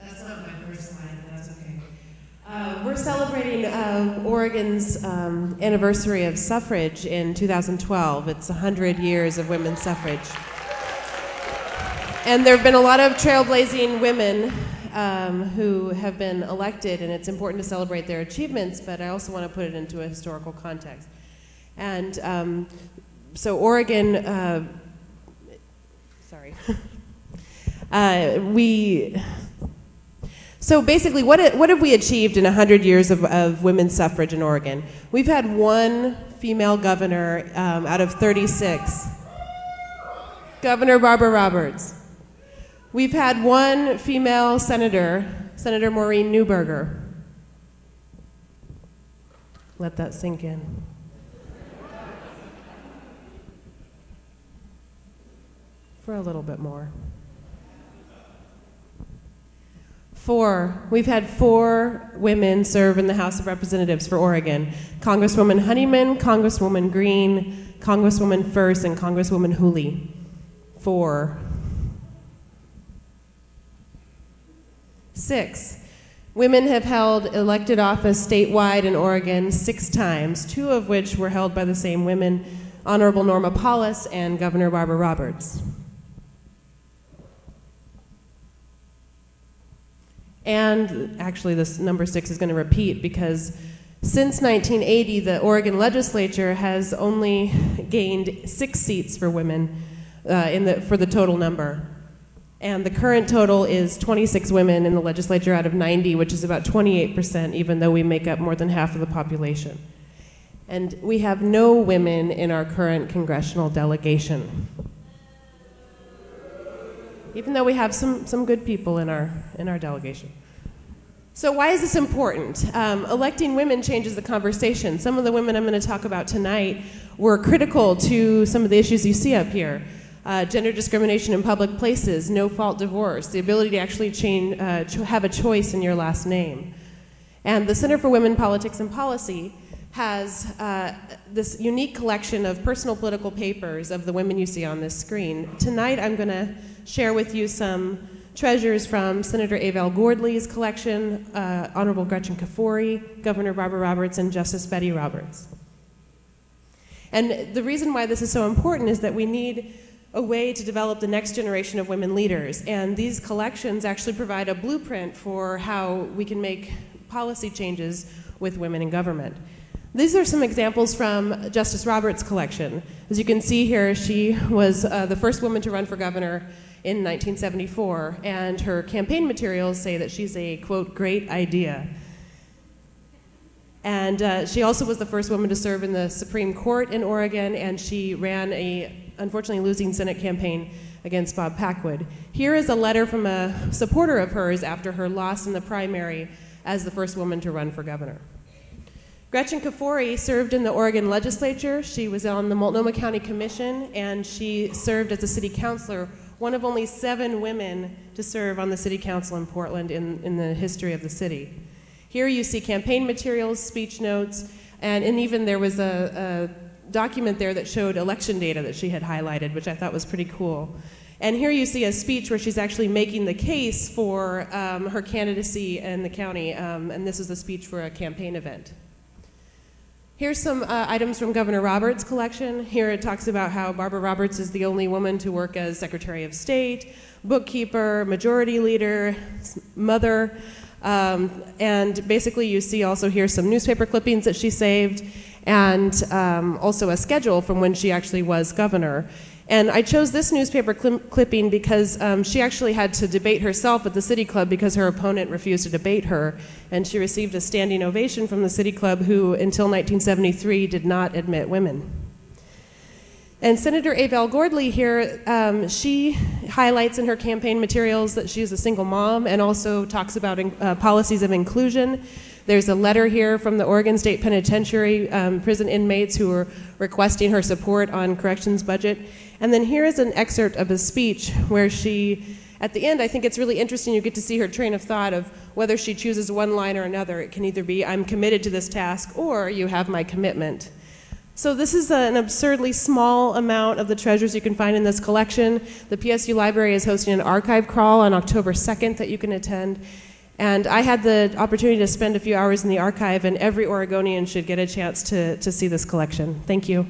That's not my first slide, but that's okay. We're celebrating Oregon's anniversary of suffrage in 2012. It's 100 years of women's suffrage. And there have been a lot of trailblazing women who have been elected, and it's important to celebrate their achievements, but I also want to put it into a historical context. And so Oregon, so basically what have we achieved in 100 years of women's suffrage in Oregon? We've had one female governor out of 36. Governor Barbara Roberts. We've had one female senator, Senator Maureen Neuberger. Let that sink in. For a little bit more. We've had 4 women serve in the House of Representatives for Oregon. Congresswoman Honeyman, Congresswoman Green, Congresswoman First, and Congresswoman Hooley. 4. 6. Women have held elected office statewide in Oregon 6 times, 2 of which were held by the same women, Honorable Norma Paulus and Governor Barbara Roberts. And actually this number 6 is going to repeat because since 1980, the Oregon legislature has only gained 6 seats for women for the total number. And the current total is 26 women in the legislature out of 90, which is about 28%, even though we make up more than half of the population. And we have no women in our current congressional delegation, even though we have some good people in our delegation. So why is this important? Electing women changes the conversation. Some of the women I'm going to talk about tonight were critical to some of the issues you see up here. Gender discrimination in public places, no-fault divorce, the ability to actually have a choice in your last name. And the Center for Women, Politics, and Policy has this unique collection of personal political papers of the women you see on this screen. Tonight I'm going to share with you some treasures from Senator Avel Gordly's collection, Honorable Gretchen Kafoury, Governor Barbara Roberts, and Justice Betty Roberts. And the reason why this is so important is that we need a way to develop the next generation of women leaders. And these collections actually provide a blueprint for how we can make policy changes with women in government. These are some examples from Justice Roberts' collection. As you can see here, she was the first woman to run for governor in 1974, and her campaign materials say that she's a, quote, great idea. And she also was the first woman to serve in the Supreme Court in Oregon, and she ran a unfortunately losing Senate campaign against Bob Packwood. Here is a letter from a supporter of hers after her loss in the primary as the first woman to run for governor. Gretchen Kafoury served in the Oregon legislature. She was on the Multnomah County Commission, and she served as a city councilor, one of only 7 women to serve on the city council in Portland in the history of the city. Here you see campaign materials, speech notes, and even there was a document there that showed election data that she had highlighted, which I thought was pretty cool. And here you see a speech where she's actually making the case for her candidacy in the county, and this is a speech for a campaign event. Here's some items from Governor Roberts' collection. Here it talks about how Barbara Roberts is the only woman to work as Secretary of State, bookkeeper, majority leader, mother, and basically you see also here some newspaper clippings that she saved, and also a schedule from when she actually was governor. And I chose this newspaper clipping because she actually had to debate herself at the City Club because her opponent refused to debate her, and she received a standing ovation from the City Club, who until 1973 did not admit women. And Senator Avel Gordly here, she highlights in her campaign materials that she is a single mom and also talks about policies of inclusion. There's a letter here from the Oregon State Penitentiary prison inmates who are requesting her support on corrections budget. And then here is an excerpt of a speech where she, at the end, I think it's really interesting, you get to see her train of thought of whether she chooses one line or another. It can either be, I'm committed to this task, or you have my commitment. So this is an absurdly small amount of the treasures you can find in this collection. The PSU Library is hosting an archive crawl on October 2nd that you can attend. And I had the opportunity to spend a few hours in the archive, and every Oregonian should get a chance to see this collection. Thank you.